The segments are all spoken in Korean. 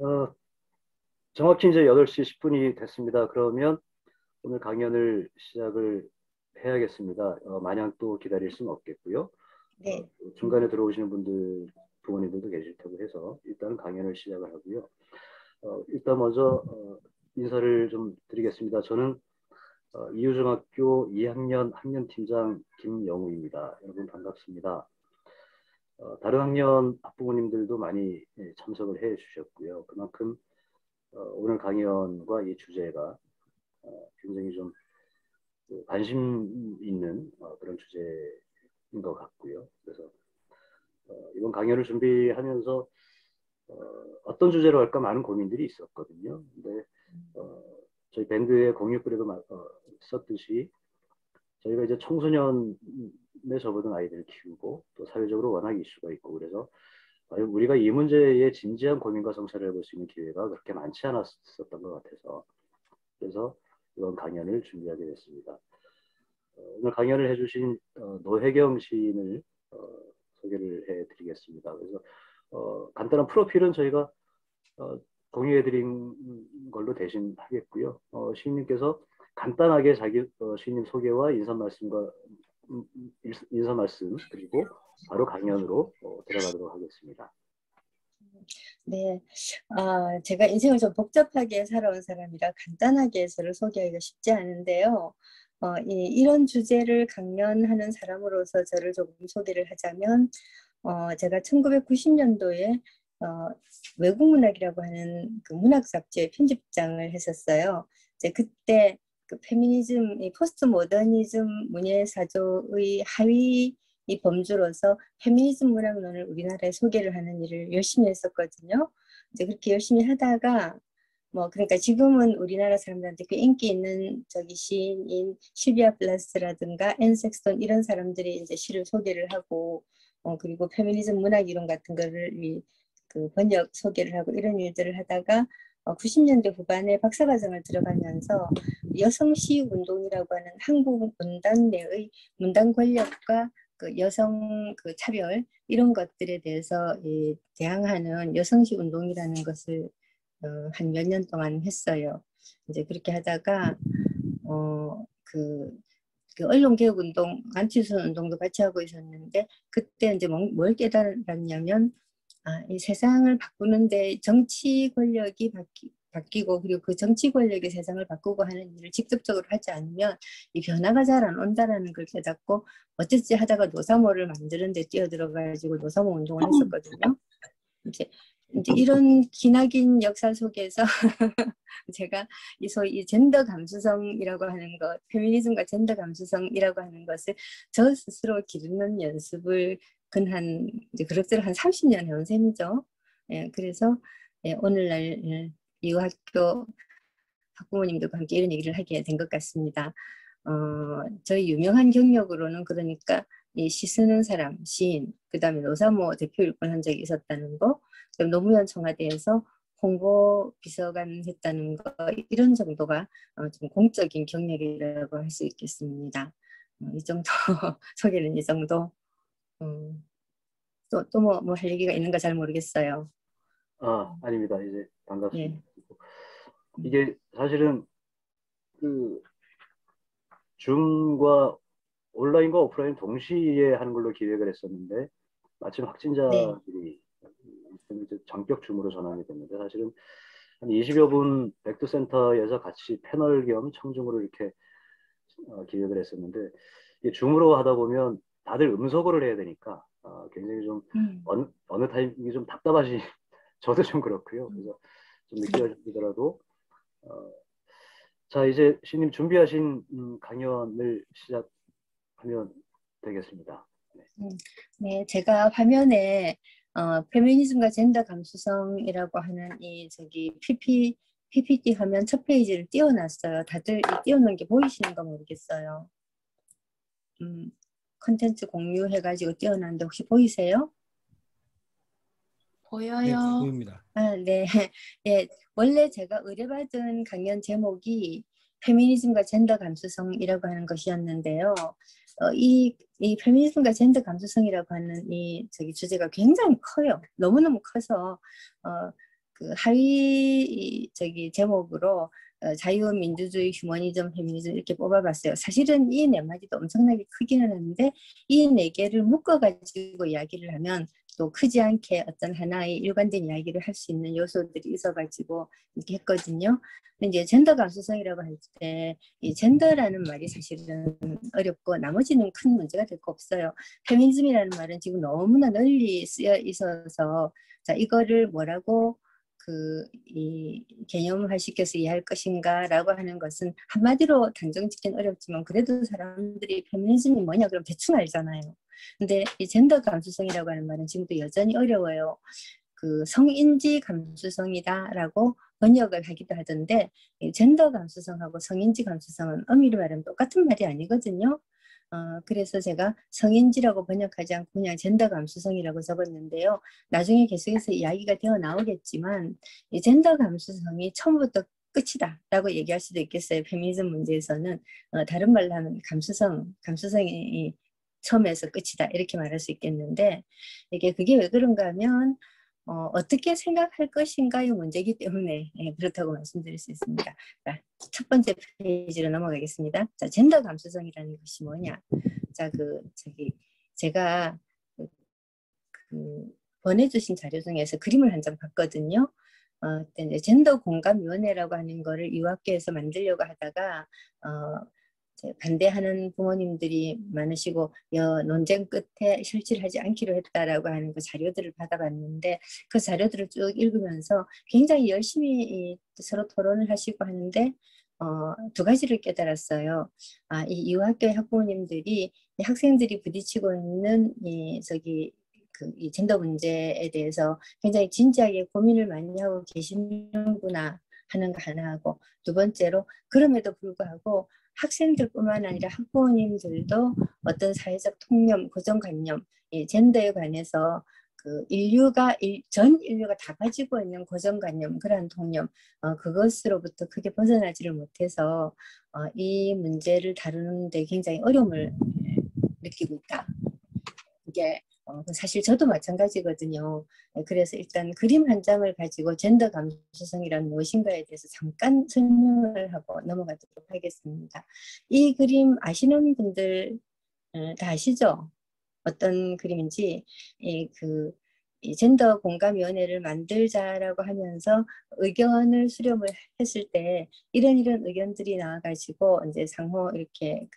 어, 정확히 이제 8시 10분이 됐습니다. 그러면 오늘 강연을 시작을 해야겠습니다. 마냥 또 기다릴 수는 없겠고요. 네. 중간에 들어오시는 분들, 부모님들도 계실 테고 해서 일단 강연을 시작을 하고요. 일단 먼저 인사를 좀 드리겠습니다. 저는 이유중학교 2학년 학년팀장 김영우입니다. 여러분 반갑습니다. 다른 학년 학부모님들도 많이 참석을 해 주셨고요. 그만큼 오늘 강연과 이 주제가 굉장히 좀 관심 있는 그런 주제인 것 같고요. 그래서 이번 강연을 준비하면서 어떤 주제로 할까 많은 고민들이 있었거든요. 근데 어, 저희 밴드의 공유글에도 썼듯이 저희가 이제 청소년에 접어든 아이들을 키우고 또 사회적으로 워낙 이슈가 있고 그래서 과연 우리가 이 문제에 진지한 고민과 성찰을 해볼 수 있는 기회가 그렇게 많지 않았었던 것 같아서 그래서 이번 강연을 준비하게 됐습니다. 오늘 강연을 해주신 노혜경 시인을 소개를 해드리겠습니다. 그래서 간단한 프로필은 저희가 어, 공유해드린 걸로 대신 하겠고요. 시인님께서 간단하게 자기 시인님 소개와 인사 말씀 그리고 바로 강연으로 들어가도록 하겠습니다. 네. 제가 인생을 좀 복잡하게 살아온 사람이라 간단하게 저를 소개하기가 쉽지 않은데요. 이런 주제를 강연하는 사람으로서 저를 조금 소개를 하자면, 제가 1990년도에 외국문학이라고 하는 그 문학 잡지의 편집장을 했었어요. 이제 그때 그 페미니즘, 이 포스트 모더니즘 문예 사조의 하위 이 범주로서 페미니즘 문학론을 우리나라에 소개를 하는 일을 열심히 했었거든요. 이제 그렇게 열심히 하다가 뭐 그러니까 지금은 우리나라 사람들한테 꽤 인기 있는 저기 시인인 실비아 플라스라든가 앤 섹스톤 이런 사람들이 이제 시를 소개를 하고 그리고 페미니즘 문학 이론 같은 거를 그 번역 소개를 하고 이런 일들을 하다가 90년대 후반에 박사과정을 들어가면서 여성시 운동이라고 하는 한국 문단 내의 문단 권력과 그 여성 그 차별 이런 것들에 대해서 대항하는 여성시 운동이라는 것을 한 몇 년 동안 했어요. 이제 그렇게 하다가 그 언론개혁 운동, 안티수선 운동도 같이 하고 있었는데 그때 이제 뭘 깨달았냐면 이 세상을 바꾸는데 정치 권력이 바뀌고 그리고 그 정치 권력이 세상을 바꾸고 하는 일을 직접적으로 하지 않으면 이 변화가 잘 안 온다라는 걸 깨닫고 어쨌지 하다가 노사모를 만드는 데 뛰어들어가지고 노사모 운동을 했었거든요. 이제 이런 기나긴 역사 속에서 제가 이 소위 이 젠더 감수성이라고 하는 것, 페미니즘과 젠더 감수성이라고 하는 것을 저 스스로 기르는 연습을 근한 이제 그럭저럭 한 30년 해온 셈이죠. 예, 그래서 오늘날 이 학교 학부모님들과 함께 이런 얘기를 하게 된 것 같습니다. 저희 유명한 경력으로는 그러니까 이 시 쓰는 사람, 시인, 그 다음에 노사모 대표 일권한 적이 있었다는 거, 그다음 노무현 청와대에서 홍보 비서관 했다는 거, 이런 정도가 좀 공적인 경력이라고 할 수 있겠습니다. 이 정도 소개는 이 정도. 또 뭐 할 얘기가 있는가 잘 모르겠어요. 아닙니다. 이제 반갑습니다. 예. 이게 사실은 그 줌과 온라인과 오프라인 동시에 하는 걸로 기획을 했었는데 마침 네. 확진자들이 전격 줌으로 전환이 됐는데 사실은 한 20여 분 백두센터에서 같이 패널 겸 청중으로 이렇게 기획을 했었는데 이게 줌으로 하다 보면 다들 음소거를 해야 되니까 굉장히 좀 어느 타임이 좀 답답하시 저도 좀 그렇고요. 그래서 좀 늦게 하시더라도 자 이제 신님 준비하신 강연을 시작하면 되겠습니다. 네. 네, 제가 화면에 페미니즘과 젠더 감수성이라고 하는 이 저기 PPT 화면 첫 페이지를 띄워놨어요. 다들 띄워놓은 게 보이시는 거 모르겠어요. 컨텐츠 공유해가지고 띄워놨는데 혹시 보이세요? 네, 보여요. 보입니다. 네. 예, 원래 제가 의뢰받은 강연 제목이 페미니즘과 젠더 감수성이라고 하는 것이었는데요. 이 페미니즘과 젠더 감수성이라고 하는 이 저기 주제가 굉장히 커요. 너무너무 커서 그 하위 제목으로 자유민주주의, 휴머니즘, 페미니즘 이렇게 뽑아봤어요. 사실은 이 네 마디도 엄청나게 크기는 한데 이 네 개를 묶어가지고 이야기를 하면 또 크지 않게 어떤 하나의 일관된 이야기를 할 수 있는 요소들이 있어가지고 이렇게 했거든요. 근데 이제 젠더 감수성이라고 할 때 이 젠더라는 말이 사실은 어렵고 나머지는 큰 문제가 될 거 없어요. 페미니즘이라는 말은 지금 너무나 널리 쓰여 있어서 자 이거를 뭐라고 이 개념화시켜서 이해할 것인가라고 하는 것은 한마디로 단정 짓기는 어렵지만 그래도 사람들이 페미니즘이 뭐냐 그럼 대충 알잖아요. 근데 이 젠더 감수성이라고 하는 말은 지금도 여전히 어려워요. 그 성인지 감수성이다라고 번역을 하기도 하던데 이 젠더 감수성하고 성인지 감수성은 엄밀히 말하면 똑같은 말이 아니거든요. 그래서 제가 성인지라고 번역하지 않고 그냥 젠더 감수성이라고 적었는데요. 나중에 계속해서 이야기가 되어 나오겠지만 이 젠더 감수성이 처음부터 끝이다 라고 얘기할 수도 있겠어요. 페미니즘 문제에서는 다른 말로 하면 감수성이 처음에서 끝이다 이렇게 말할 수 있겠는데 그게 왜 그런가 하면 어떻게 생각할 것인가의 문제이기 때문에 그렇다고 말씀드릴 수 있습니다. 자, 첫 번째 페이지로 넘어가겠습니다. 자, 젠더 감수성이라는 것이 뭐냐? 자, 제가 보내주신 자료 중에서 그림을 한 장 봤거든요. 이제 젠더 공감위원회라고 하는 거를 유학교에서 만들려고 하다가 반대하는 부모님들이 많으시고 논쟁 끝에 실시를 하지 않기로 했다라고 하는 그 자료들을 받아봤는데 그 자료들을 쭉 읽으면서 굉장히 열심히 서로 토론을 하시고 하는데 두 가지를 깨달았어요. 이 유학교의 학부모님들이 학생들이 부딪히고 있는 이 젠더 문제에 대해서 굉장히 진지하게 고민을 많이 하고 계시는구나 하는 거 하나 하고 두 번째로 그럼에도 불구하고 학생들뿐만 아니라 학부모님들도 어떤 사회적 통념, 고정관념, 젠더에 관해서 전 인류가 다 가지고 있는 고정관념, 그러한 통념, 그것으로부터 크게 벗어나지를 못해서 이 문제를 다루는데 굉장히 어려움을 느끼고 있다. 이게 사실 저도 마찬가지거든요. 그래서 일단 그림 한 장을 가지고 젠더 감수성이란 무엇인가에 대해서 잠깐 설명을 하고 넘어가도록 하겠습니다. 이 그림 아시는 분들 다 아시죠? 어떤 그림인지 이 젠더 공감위원회를 만들자라고 하면서 의견을 수렴을 했을 때 이런 의견들이 나와가지고 이제 상호 이렇게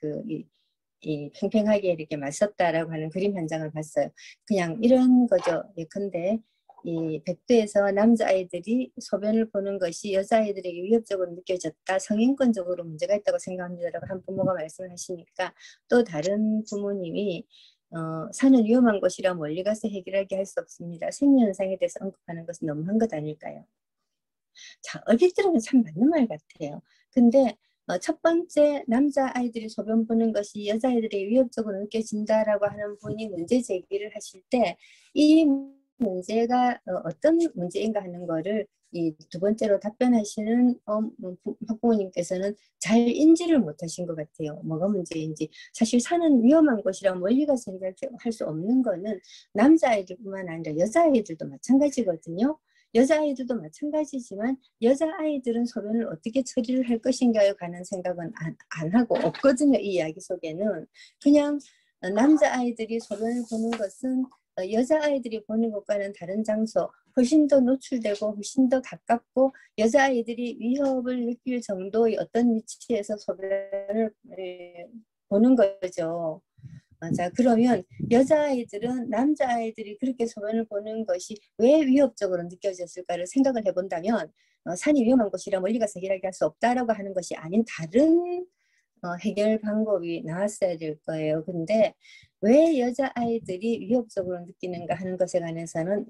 이 팽팽하게 이렇게 맞섰다라고 하는 그림 한 장을 봤어요. 그냥 이런 거죠. 예컨대 이 백두에서 남자아이들이 소변을 보는 것이 여자아이들에게 위협적으로 느껴졌다. 성인권적으로 문제가 있다고 생각합니다라고 한 부모가 말씀을 하시니까 또 다른 부모님이 산은 위험한 곳이라 멀리 가서 해결하게 할 수 없습니다. 생리현상에 대해서 언급하는 것은 너무한 것 아닐까요? 자, 얼핏 들으면 참 맞는 말 같아요. 근데 첫 번째 남자아이들이 소변 보는 것이 여자아이들에게 위협적으로 느껴진다라고 하는 분이 문제 제기를 하실 때 이 문제가 어떤 문제인가 하는 거를 이 두 번째로 답변하시는 학부모님께서는 잘 인지를 못하신 것 같아요. 뭐가 문제인지. 사실 산은 위험한 곳이라 멀리 가서 해결할 수 없는 거는 남자아이들뿐만 아니라 여자아이들도 마찬가지거든요. 여자아이들도 마찬가지지만 여자아이들은 소변을 어떻게 처리를 할 것인가에 관한 생각은 안 하고 없거든요. 이 이야기 속에는. 그냥 남자아이들이 소변을 보는 것은 여자아이들이 보는 것과는 다른 장소, 훨씬 더 노출되고 훨씬 더 가깝고 여자아이들이 위협을 느낄 정도의 어떤 위치에서 소변을 보는 거죠. 자, 그러면 여자아이들은 남자아이들이 그렇게 소변을 보는 것이 왜 위협적으로 느껴졌을까를 생각을 해본다면 산이 위험한 곳이라 멀리 가서 해결할 수 없다라고 하는 것이 아닌 다른 해결 방법이 나왔어야 될 거예요. 근데 왜 여자아이들이 위협적으로 느끼는가 하는 것에 관해서는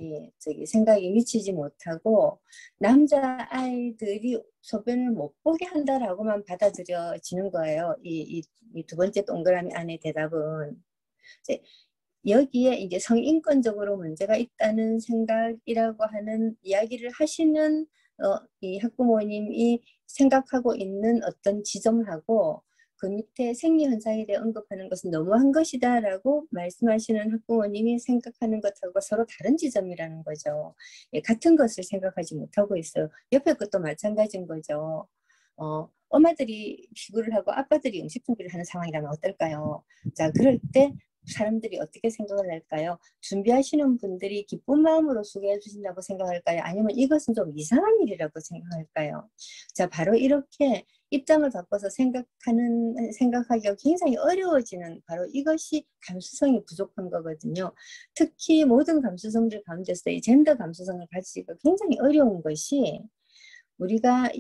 생각이 미치지 못하고 남자아이들이 소변을 못 보게 한다라고만 받아들여지는 거예요. 이 두 번째 동그라미 안에 대답은. 여기에 이제 성인권적으로 문제가 있다는 생각이라고 하는 이야기를 하시는 이 학부모님이 생각하고 있는 어떤 지점하고 그 밑에 생리 현상에 대해 언급하는 것은 너무한 것이다라고 말씀하시는 학부모님이 생각하는 것하고 서로 다른 지점이라는 거죠. 예, 같은 것을 생각하지 못하고 있어요. 옆에 것도 마찬가지인 거죠. 엄마들이 피구를 하고 아빠들이 음식 준비를 하는 상황이라면 어떨까요? 자, 그럴 때 사람들이 어떻게 생각을 할까요? 준비하시는 분들이 기쁜 마음으로 수고해 주신다고 생각할까요? 아니면 이것은 좀 이상한 일이라고 생각할까요? 자, 바로 이렇게 입장을 바꿔서 생각하기가 굉장히 어려워지는 바로 이것이 감수성이 부족한 거거든요. 특히 모든 감수성들 가운데서 이 젠더 감수성을 가지기가 굉장히 어려운 것이 우리가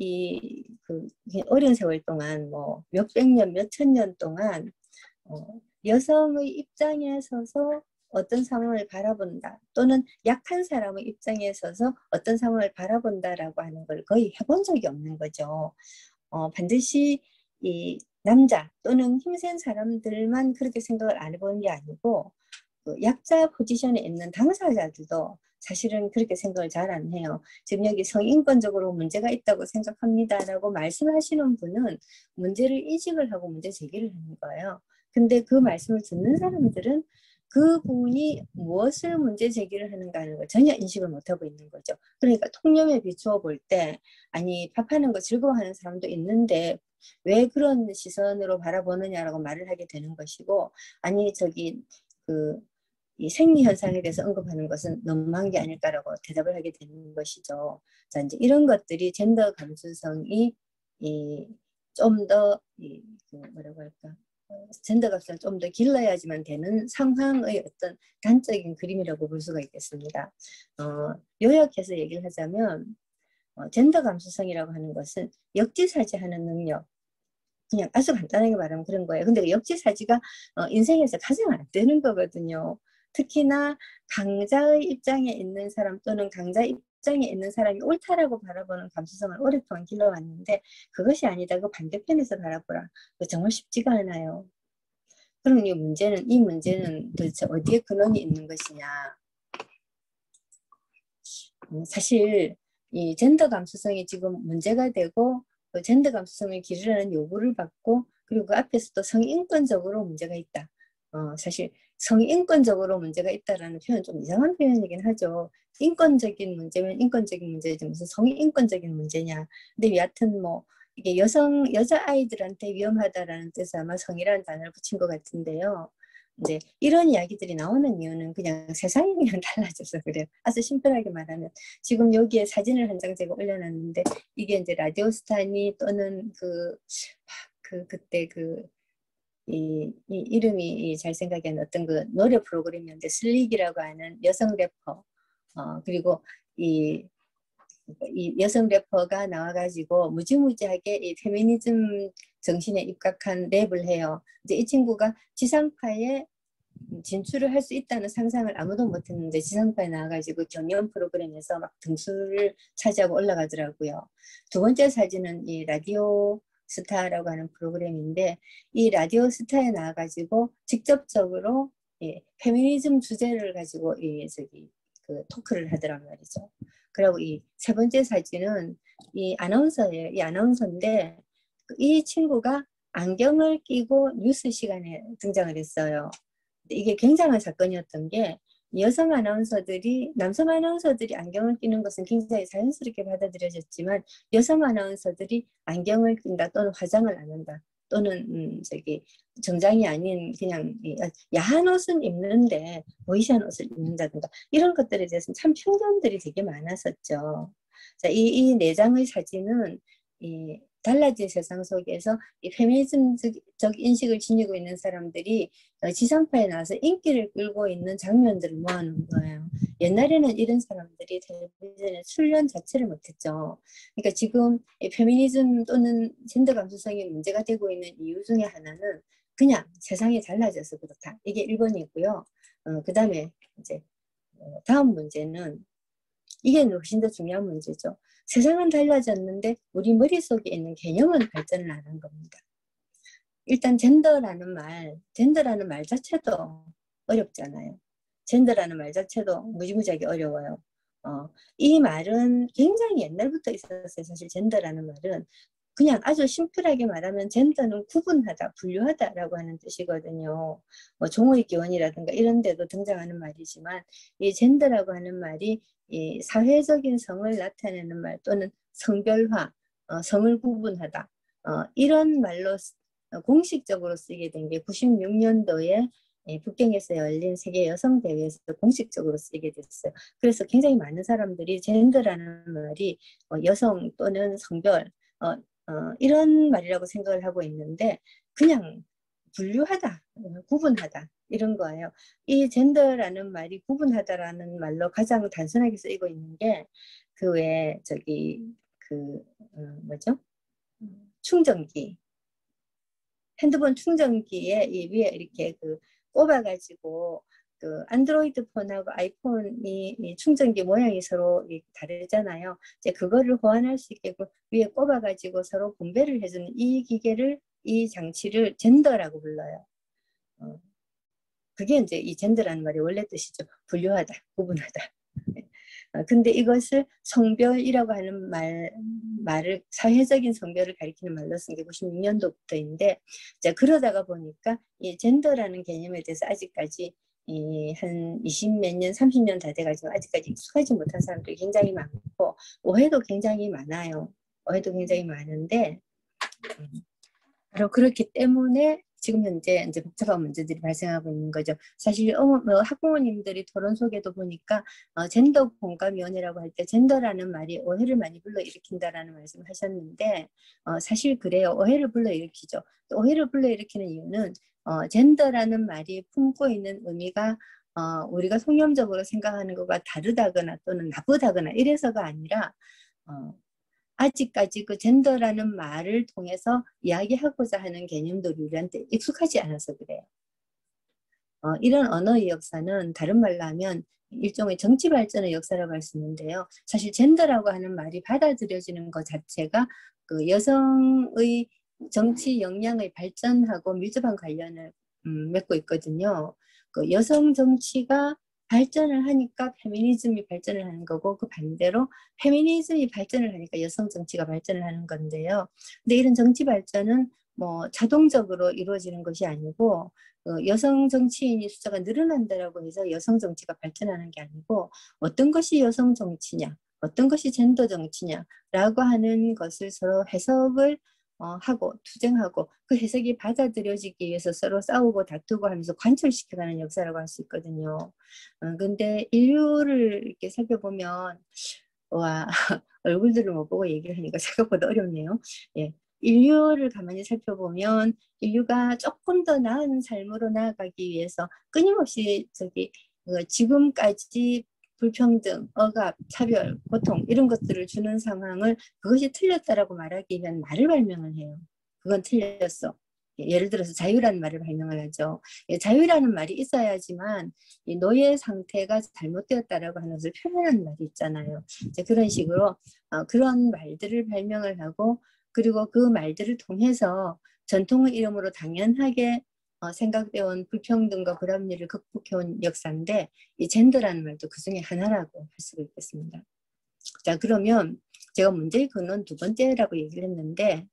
그 어려운 세월 동안 뭐 몇백 년, 몇천 년 동안 여성의 입장에 서서 어떤 상황을 바라본다 또는 약한 사람의 입장에 서서 어떤 상황을 바라본다라고 하는 걸 거의 해본 적이 없는 거죠. 반드시 이 남자 또는 힘센 사람들만 그렇게 생각을 안 해보는 게 아니고 그 약자 포지션에 있는 당사자들도 사실은 그렇게 생각을 잘 안 해요. 지금 여기 성인권적으로 문제가 있다고 생각합니다라고 말씀하시는 분은 문제를 인식을 하고 문제 제기를 하는 거예요. 근데 그 말씀을 듣는 사람들은 그분이 무엇을 문제 제기를 하는가 하는 걸 전혀 인식을 못하고 있는 거죠. 그러니까 통념에 비추어 볼 때 아니 밥하는 거 즐거워하는 사람도 있는데 왜 그런 시선으로 바라보느냐라고 말을 하게 되는 것이고 아니 저기 이 생리 현상에 대해서 언급하는 것은 너무한 게 아닐까라고 대답을 하게 되는 것이죠. 자, 이제 이런 것들이 젠더 감수성이 좀더 뭐라고 할까? 젠더 감수성을 좀 더 길러야지만 되는 상황의 어떤 단적인 그림이라고 볼 수가 있겠습니다. 요약해서 얘기를 하자면 젠더 감수성이라고 하는 것은 역지사지하는 능력, 그냥 아주 간단하게 말하면 그런 거예요. 근데 그 역지사지가 인생에서 가장 안 되는 거거든요. 특히나 강자의 입장에 있는 사람 또는 강자 입장에 있는 사람이 옳다라고 바라보는 감수성을 오랫동안 길러왔는데 그것이 아니다. 그 반대편에서 바라보라. 그 정말 쉽지가 않아요. 그럼 이 문제는 도대체 어디에 근원이 있는 것이냐. 사실 이 젠더 감수성이 지금 문제가 되고 그 젠더 감수성을 기르라는 요구를 받고 그리고 그 앞에서 또 성인권적으로 문제가 있다. 사실 성인권적으로 문제가 있다라는 표현 좀 이상한 표현이긴 하죠. 인권적인 문제면 인권적인 문제지 무슨 성인권적인 문제냐. 근데 여하튼 뭐 이게 여자아이들한테 위험하다라는 뜻에서 아마 성이라는 단어를 붙인 것 같은데요. 이제 이런 이야기들이 나오는 이유는 그냥 세상이 그냥 달라져서 그래요. 아주 심플하게 말하면 지금 여기에 사진을 한 장 제가 올려놨는데 이게 이제 라디오스타니 또는 그때 이 이름이 잘 생각이 안 나 어떤 그 노래 프로그램이었는데 슬릭이라고 하는 여성 래퍼 그리고 이 여성 래퍼가 나와가지고 무지무지하게 이 페미니즘 정신에 입각한 랩을 해요. 이제 이 친구가 지상파에 진출을 할 수 있다는 상상을 아무도 못했는데 지상파에 나와가지고 경연 프로그램에서 막 등수를 차지하고 올라가더라고요. 두 번째 사진은 이 라디오 스타라고 하는 프로그램인데 이 라디오 스타에 나와가지고 직접적으로 페미니즘 주제를 가지고 그 토크를 하더란 말이죠. 그리고 이 세 번째 사진은 이 아나운서예요. 이 아나운서인데 이 친구가 안경을 끼고 뉴스 시간에 등장을 했어요. 이게 굉장한 사건이었던 게 남성 아나운서들이 안경을 끼는 것은 굉장히 자연스럽게 받아들여졌지만 여성 아나운서들이 안경을 낀다 또는 화장을 안 한다 또는 정장이 아닌 그냥 야한 옷은 입는데 보이시한 옷을 입는다든가 이런 것들에 대해서는 참 편견들이 되게 많았었죠. 자, 이 네 장의 사진은 달라진 세상 속에서 이 페미니즘적 인식을 지니고 있는 사람들이 지상파에 나와서 인기를 끌고 있는 장면들을 모아놓은 거예요. 옛날에는 이런 사람들이 텔레비전에 출연 자체를 못했죠. 그러니까 지금 이 페미니즘 또는 젠더 감수성이 문제가 되고 있는 이유 중에 하나는 그냥 세상이 달라져서 그렇다. 이게 1번이고요. 그 다음에 이제 다음 문제는 이게 훨씬 더 중요한 문제죠. 세상은 달라졌는데 우리 머릿속에 있는 개념은 발전을 안 한 겁니다. 일단 젠더라는 말 자체도 어렵잖아요. 젠더라는 말 자체도 무지무지하게 어려워요. 이 말은 굉장히 옛날부터 있었어요. 사실 젠더라는 말은 그냥 아주 심플하게 말하면 젠더는 구분하다, 분류하다라고 하는 뜻이거든요. 뭐 종의 기원이라든가 이런 데도 등장하는 말이지만 이 젠더라고 하는 말이 이 사회적인 성을 나타내는 말 또는 성별화, 성을 구분하다 이런 말로 공식적으로 쓰게 된 게 96년도에 북경에서 열린 세계 여성 대회에서 공식적으로 쓰게 됐어요. 그래서 굉장히 많은 사람들이 젠더라는 말이 여성 또는 성별 이런 말이라고 생각을 하고 있는데 그냥 분류하다, 구분하다 이런 거예요. 이 젠더라는 말이 구분하다라는 말로 가장 단순하게 쓰이고 있는 게 그 외에 저기 그 뭐죠? 충전기 핸드폰 충전기에 이 위에 이렇게 그 꼽아가지고 그 안드로이드 폰하고 아이폰이 이 충전기 모양이 서로 다르잖아요. 이제 그거를 호환할 수 있게 위에 꼽아가지고 서로 분배를 해주는 이 기계를 이 장치를 젠더라고 불러요. 그게 이제 이 젠더라는 말이 원래 뜻이죠. 분류하다, 구분하다. 근데 이것을 성별이라고 하는 말을 사회적인 성별을 가리키는 말로 쓴 게 96년도부터인데 자 그러다가 보니까 이 젠더라는 개념에 대해서 아직까지 한 20몇 년, 30년 다 돼가지고 아직까지 익숙하지 못한 사람들이 굉장히 많고 오해도 굉장히 많아요. 오해도 굉장히 많은데 바로 그렇기 때문에 지금 현재 이제 복잡한 문제들이 발생하고 있는 거죠. 사실 학부모님들이 토론 속에도 보니까 젠더 공감위원회라고 할 때 젠더라는 말이 오해를 많이 불러일으킨다라는 말씀을 하셨는데 사실 그래요. 오해를 불러일으키죠. 오해를 불러일으키는 이유는 젠더라는 말이 품고 있는 의미가 우리가 통념적으로 생각하는 것과 다르다거나 또는 나쁘다거나 이래서가 아니라 아직까지 그 젠더라는 말을 통해서 이야기하고자 하는 개념들이 우리한테 익숙하지 않아서 그래요. 이런 언어의 역사는 다른 말로 하면 일종의 정치 발전의 역사라고 할 수 있는데요. 사실 젠더라고 하는 말이 받아들여지는 것 자체가 그 여성의 정치 역량의 발전하고 밀접한 관련을 맺고 있거든요. 그 여성 정치가 발전을 하니까 페미니즘이 발전을 하는 거고 그 반대로 페미니즘이 발전을 하니까 여성 정치가 발전을 하는 건데요. 근데 이런 정치 발전은 뭐 자동적으로 이루어지는 것이 아니고 여성 정치인이 숫자가 늘어난다라고 해서 여성 정치가 발전하는 게 아니고 어떤 것이 여성 정치냐, 어떤 것이 젠더 정치냐라고 하는 것을 서로 해석을 하고 투쟁하고 그 해석이 받아들여지기 위해서 서로 싸우고 다투고 하면서 관철시켜가는 역사라고 할 수 있거든요. 근데 인류를 이렇게 살펴보면 와 얼굴들을 못 보고 얘기를 하니까 생각보다 어렵네요. 예. 인류를 가만히 살펴보면 인류가 조금 더 나은 삶으로 나아가기 위해서 끊임없이 지금까지 불평등, 억압, 차별, 고통 이런 것들을 주는 상황을 그것이 틀렸다라고 말하기 위한 말을 발명을 해요. 그건 틀렸어. 예를 들어서 자유라는 말을 발명을 하죠. 자유라는 말이 있어야지만 이 노예 상태가 잘못되었다라고 하는 것을 표현하는 말이 있잖아요. 이제 그런 식으로 그런 말들을 발명을 하고 그리고 그 말들을 통해서 전통의 이름으로 당연하게 생각되어 온 불평등과 불합리를 극복해온 역사인데 이 젠더라는 말도 그 중에 하나라고 할 수가 있겠습니다. 자 그러면 제가 문제의 근원 두 번째라고 얘기를 했는데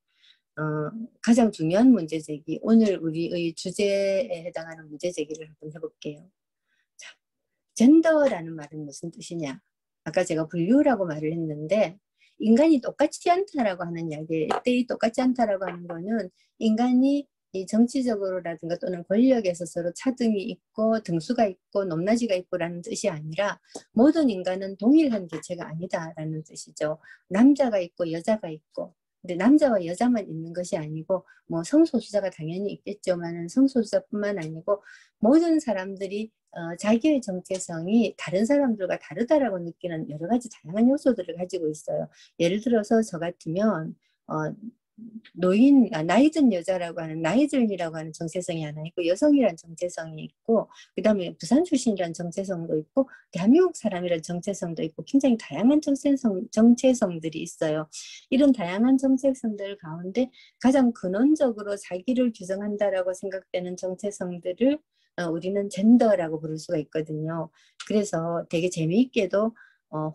가장 중요한 문제 제기 오늘 우리의 주제에 해당하는 문제 제기를 한번 해볼게요. 자, 젠더라는 말은 무슨 뜻이냐? 아까 제가 분류라고 말을 했는데 인간이 똑같지 않다라고 하는 이야기, 때이 똑같지 않다라고 하는 거는 인간이 이 정치적으로라든가 또는 권력에서 서로 차등이 있고 등수가 있고 높낮이가 있고라는 뜻이 아니라 모든 인간은 동일한 개체가 아니다라는 뜻이죠. 남자가 있고 여자가 있고 근데 남자와 여자만 있는 것이 아니고 뭐 성소수자가 당연히 있겠지만 성소수자뿐만 아니고 모든 사람들이 자기의 정체성이 다른 사람들과 다르다라고 느끼는 여러 가지 다양한 요소들을 가지고 있어요. 예를 들어서 저 같으면 나이 든 여자라고 하는 나이든이라고 하는 정체성이 하나 있고 여성이라는 정체성이 있고 그 다음에 부산 출신이라는 정체성도 있고 대한민국 사람이라는 정체성도 있고 굉장히 다양한 정체성들이 있어요. 이런 다양한 정체성들 가운데 가장 근원적으로 자기를 규정한다라고 생각되는 정체성들을 우리는 젠더라고 부를 수가 있거든요. 그래서 되게 재미있게도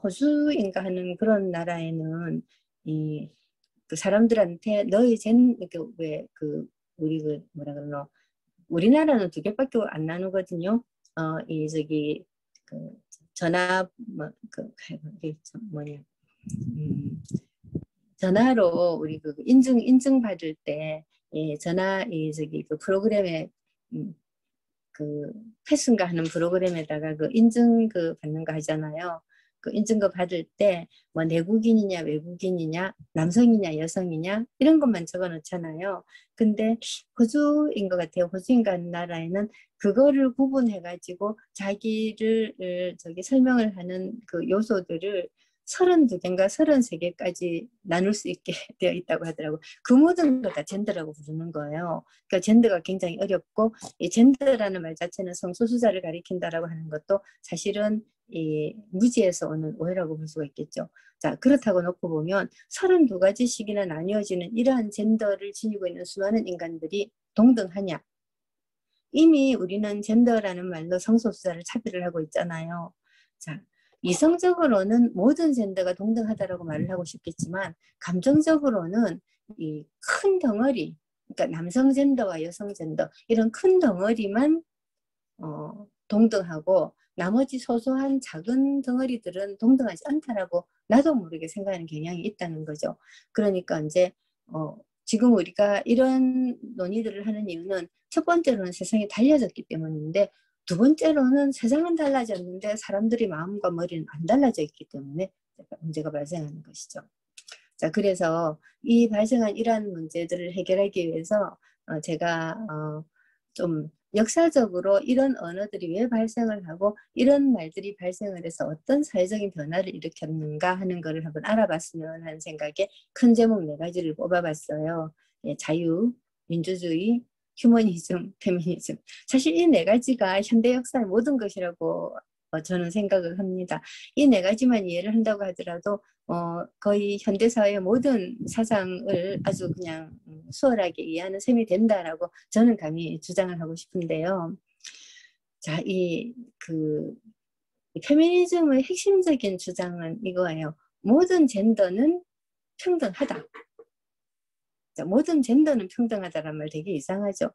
호주인가 하는 그런 나라에는 이 그 사람들한테 너의 왜그 우리 그 뭐라 그러노, 우리나라는 두 개밖에 안 나누거든요. 이 저기 그 전화 뭐그 뭐냐 전화로 우리 그 인증 받을 때 예, 전화 이 저기 그 프로그램에 그 패스인가 하는 프로그램에다가 그 인증 그 받는 거 하잖아요. 그 인증거 받을 때 뭐 내국인이냐 외국인이냐 남성이냐 여성이냐 이런 것만 적어 놓잖아요. 근데 호주인 것 같아요. 호주인가 하는 나라에는 그거를 구분해 가지고 자기를 저기 설명을 하는 그 요소들을 32개인가 33개까지 나눌 수 있게 되어 있다고 하더라고요. 그 모든 걸 다 젠더라고 부르는 거예요. 그러니까 젠더가 굉장히 어렵고 이 젠더라는 말 자체는 성소수자를 가리킨다라고 하는 것도 사실은 이 무지에서 오는 오해라고 볼 수가 있겠죠. 자, 그렇다고 놓고 보면 32가지씩이나 나뉘어지는 이러한 젠더를 지니고 있는 수많은 인간들이 동등하냐? 이미 우리는 젠더라는 말로 성소수자를 차별을 하고 있잖아요. 자, 이성적으로는 모든 젠더가 동등하다라고 말을 하고 싶겠지만 감정적으로는 이 큰 덩어리, 그러니까 남성 젠더와 여성 젠더 이런 큰 덩어리만 동등하고 나머지 소소한 작은 덩어리들은 동등하지 않다라고 나도 모르게 생각하는 경향이 있다는 거죠. 그러니까 이제 지금 우리가 이런 논의들을 하는 이유는 첫 번째로는 세상이 달라졌기 때문인데 두 번째로는 세상은 달라졌는데 사람들이 마음과 머리는 안 달라져 있기 때문에 문제가 발생하는 것이죠. 자, 그래서 이 발생한 이러한 문제들을 해결하기 위해서 제가 좀 역사적으로 이런 언어들이 왜 발생을 하고 이런 말들이 발생을 해서 어떤 사회적인 변화를 일으켰는가 하는 것을 한번 알아봤으면 하는 생각에 큰 제목 4가지를 뽑아봤어요. 예, 자유, 민주주의, 휴머니즘, 페미니즘. 사실 이 4가지가 현대 역사의 모든 것이라고 저는 생각을 합니다. 이 4가지만 이해를 한다고 하더라도 거의 현대사회의 모든 사상을 아주 그냥 수월하게 이해하는 셈이 된다라고 저는 감히 주장을 하고 싶은데요. 자, 이 페미니즘의 핵심적인 주장은 이거예요. 모든 젠더는 평등하다. 자, 모든 젠더는 평등하다란 말 되게 이상하죠.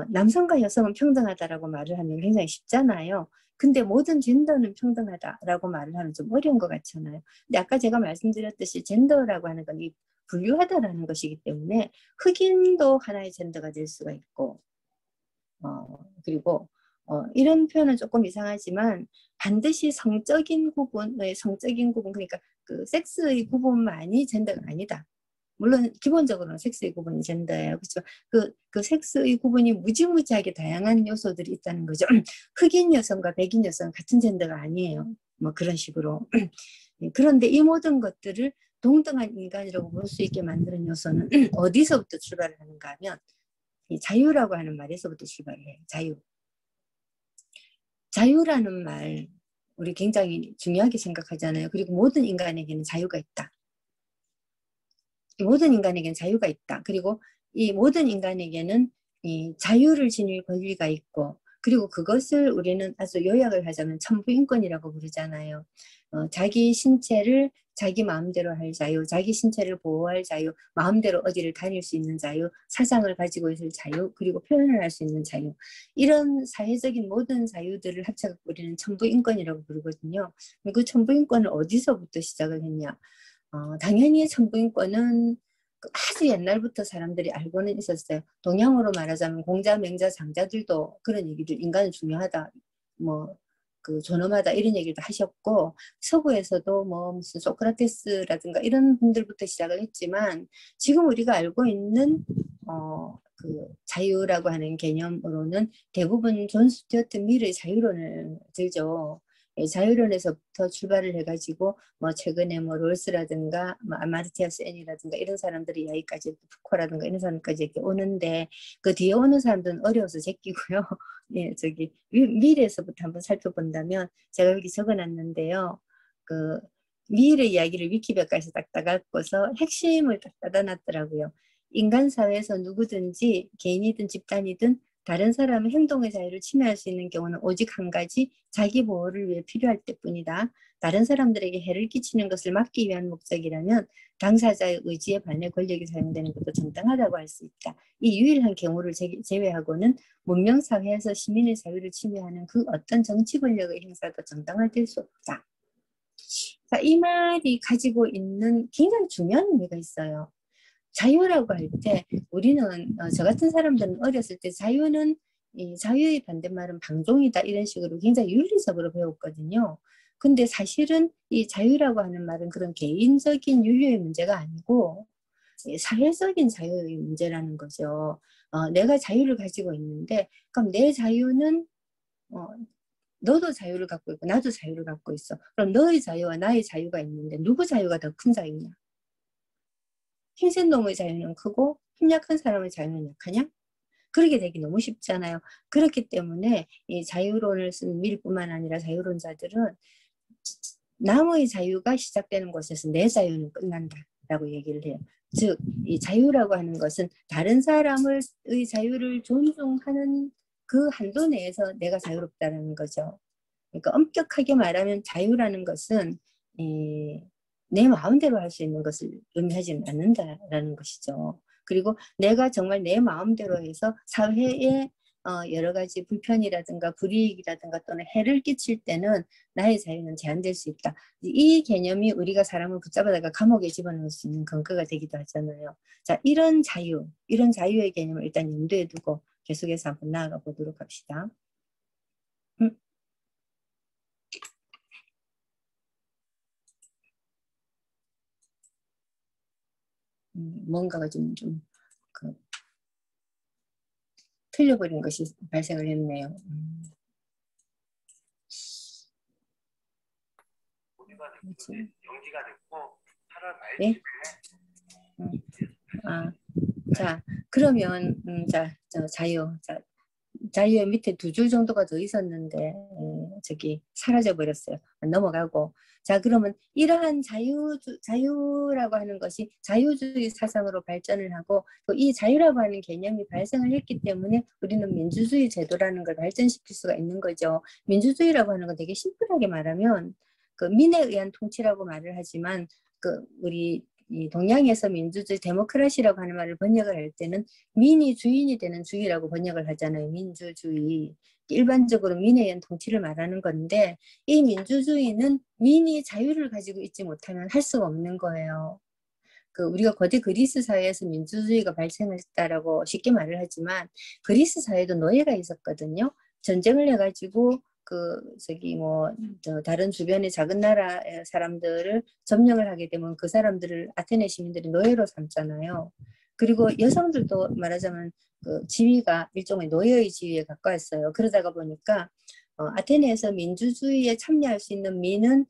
남성과 여성은 평등하다라고 말을 하면 굉장히 쉽잖아요. 근데 모든 젠더는 평등하다라고 말을 하면 좀 어려운 것 같잖아요. 근데 아까 제가 말씀드렸듯이 젠더라고 하는 건 이 분류하다라는 것이기 때문에 흑인도 하나의 젠더가 될 수가 있고, 그리고 이런 표현은 조금 이상하지만 반드시 성적인 구분, 그러니까 그 섹스의 구분만이 젠더가 아니다. 물론 기본적으로는 섹스의 구분이 젠더예요. 그렇죠? 그 섹스의 구분이 무지무지하게 다양한 요소들이 있다는 거죠. 흑인 여성과 백인 여성은 같은 젠더가 아니에요. 뭐 그런 식으로. 그런데 이 모든 것들을 동등한 인간이라고 볼 수 있게 만드는 요소는 어디서부터 출발을 하는가 하면 이 자유라고 하는 말에서부터 출발을 해요. 자유. 자유라는 말 우리 굉장히 중요하게 생각하잖아요. 그리고 모든 인간에게는 자유가 있다. 모든 인간에게는 자유가 있다. 그리고 이 모든 인간에게는 이 자유를 지닐 권리가 있고, 그리고 그것을 우리는 아주 요약을 하자면 천부인권이라고 부르잖아요. 자기 신체를 자기 마음대로 할 자유, 자기 신체를 보호할 자유, 마음대로 어디를 다닐 수 있는 자유, 사상을 가지고 있을 자유, 그리고 표현을 할 수 있는 자유. 이런 사회적인 모든 자유들을 합쳐서 우리는 천부인권이라고 부르거든요. 그 천부인권을 어디서부터 시작을 했냐? 당연히 천부인권은 아주 옛날부터 사람들이 알고는 있었어요. 동양으로 말하자면 공자, 맹자, 장자들도 그런 얘기들, 인간은 중요하다, 뭐, 그 존엄하다 이런 얘기도 하셨고, 서구에서도 뭐 무슨 소크라테스라든가 이런 분들부터 시작을 했지만, 지금 우리가 알고 있는 그 자유라고 하는 개념으로는 대부분 존 스튜어트 밀의 자유론을 들죠. 자유론에서부터 출발을 해가지고 뭐 최근에 뭐 롤스라든가 뭐 아마르티아 센이라든가 이런 사람들이 여기까지, 푸코라든가 이런 사람까지 이렇게 오는데 그 뒤에 오는 사람들은 어려워서 제끼고요. 예, 저기 밀에서부터 한번 살펴본다면 제가 여기 적어놨는데요. 그 밀의 이야기를 위키백과에서 딱 따갖고서 핵심을 딱 따다놨더라고요. 인간 사회에서 누구든지 개인이든 집단이든 다른 사람의 행동의 자유를 침해할 수 있는 경우는 오직 한 가지, 자기 보호를 위해 필요할 때뿐이다. 다른 사람들에게 해를 끼치는 것을 막기 위한 목적이라면 당사자의 의지에 반해 권력이 사용되는 것도 정당하다고 할 수 있다. 이 유일한 경우를 제외하고는 문명사회에서 시민의 자유를 침해하는 그 어떤 정치 권력의 행사도 정당화될 수 없다. 자, 이 말이 가지고 있는 굉장히 중요한 의미가 있어요. 자유라고 할 때 우리는 저 같은 사람들은 어렸을 때 자유는 이 자유의 반대말은 방종이다 이런 식으로 굉장히 윤리적으로 배웠거든요. 근데 사실은 이 자유라고 하는 말은 그런 개인적인 윤리의 문제가 아니고 사회적인 자유의 문제라는 거죠. 내가 자유를 가지고 있는데 그럼 내 자유는 너도 자유를 갖고 있고 나도 자유를 갖고 있어. 그럼 너의 자유와 나의 자유가 있는데 누구 자유가 더 큰 자유냐? 힘센 놈의 자유는 크고 힘 약한 사람의 자유는 약하냐? 그렇게 되기 너무 쉽잖아요. 그렇기 때문에 이 자유론을 쓴 밀뿐만 아니라 자유론자들은 남의 자유가 시작되는 곳에서 내 자유는 끝난다라고 얘기를 해요. 즉, 이 자유라고 하는 것은 다른 사람의 자유를 존중하는 그 한도 내에서 내가 자유롭다는 거죠. 그러니까 엄격하게 말하면 자유라는 것은 내 마음대로 할 수 있는 것을 의미하지는 않는다라는 것이죠. 그리고 내가 정말 내 마음대로 해서 사회에 여러 가지 불편이라든가 불이익이라든가 또는 해를 끼칠 때는 나의 자유는 제한될 수 있다. 이 개념이 우리가 사람을 붙잡아다가 감옥에 집어넣을 수 있는 근거가 되기도 하잖아요. 자, 이런 자유의 개념을 일단 염두에 두고 계속해서 한번 나아가 보도록 합시다. 뭔가가 그, 틀려버린 것이 발생을 했네요. 연기가 됐고 8월 말 네? 자, 그러면 자유의 밑에 2줄 정도가 더 있었는데 저기 사라져 버렸어요. 넘어가고. 자, 그러면 이러한 자유라고 하는 것이 자유주의 사상으로 발전을 하고 또 이 자유라고 하는 개념이 발생을 했기 때문에 우리는 민주주의 제도라는 걸 발전시킬 수가 있는 거죠. 민주주의라고 하는 건 되게 심플하게 말하면 그 민에 의한 통치라고 말을 하지만 그 우리 이 동양에서 민주주의 데모크라시라고 하는 말을 번역을 할 때는 민이 주인이 되는 주의라고 번역을 하잖아요. 민주주의. 일반적으로 민에 의한 통치를 말하는 건데 이 민주주의는 민이 자유를 가지고 있지 못하면 할 수가 없는 거예요. 우리가 거대 그리스 사회에서 민주주의가 발생했다라고 쉽게 말을 하지만 그리스 사회도 노예가 있었거든요. 전쟁을 해가지고 다른 주변의 작은 나라 사람들을 점령을 하게 되면 그 사람들을 아테네 시민들이 노예로 삼잖아요. 그리고 여성들도 말하자면 지위가 일종의 노예의 지위에 가까웠어요. 그러다가 보니까 아테네에서 민주주의에 참여할 수 있는 민은